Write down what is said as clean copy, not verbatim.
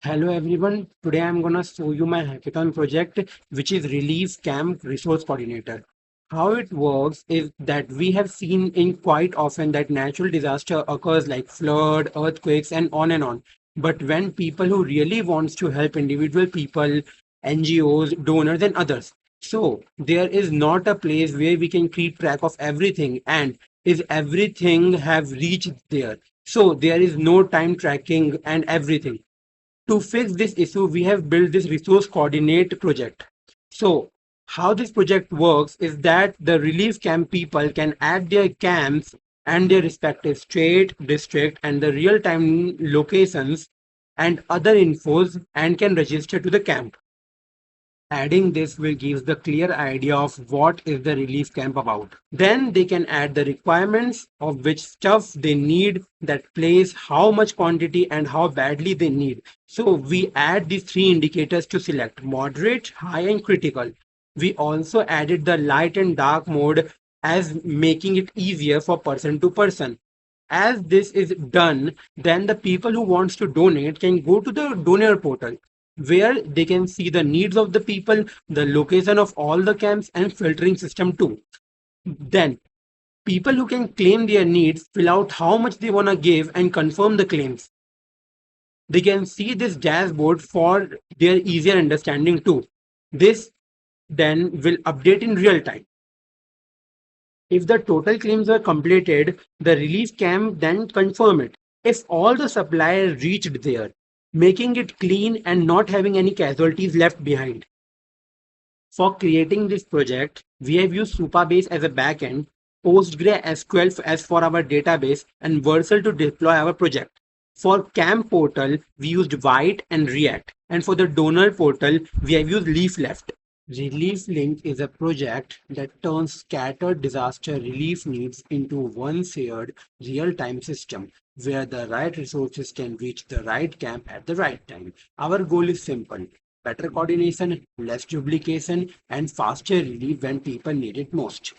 Hello everyone. Today I'm gonna show you my hackathon project, which is Relief Camp Resource Coordinator. How it works is that we have seen in quite often that natural disaster occurs like flood, earthquakes, and on and on. But when people who really wants to help individual people, NGOs, donors, and others, so there is not a place where we can keep track of everything and is everything have reached there. So there is no time tracking and everything. To fix this issue, we have built this resource coordinate project. So how this project works is that the relief camp people can add their camps and their respective state, district, and the real-time locations and other infos and can register to the camp. Adding this will give the clear idea of what is the relief camp about. Then they can add the requirements of which stuff they need, that place, how much quantity and how badly they need. So we add these three indicators to select moderate, high and critical. We also added the light and dark mode as making it easier for person to person. As this is done, then the people who wants to donate can go to the donor portal where they can see the needs of the people, the location of all the camps and filtering system too. Then people who can claim their needs fill out how much they want to give and confirm the claims. They can see this dashboard for their easier understanding too. This then will update in real time. If the total claims were completed, the relief camp then confirm it. If all the supply reached there, making it clean and not having any casualties left behind. For creating this project, we have used Supabase as a backend, PostgreSQL as for our database, and Vercel to deploy our project. For Camp Portal, we used White and React, and for the donor portal, we have used Leafleft. Relief Link is a project that turns scattered disaster relief needs into one shared real-time system where the right resources can reach the right camp at the right time. Our goal is simple: better coordination, less duplication, and faster relief when people need it most.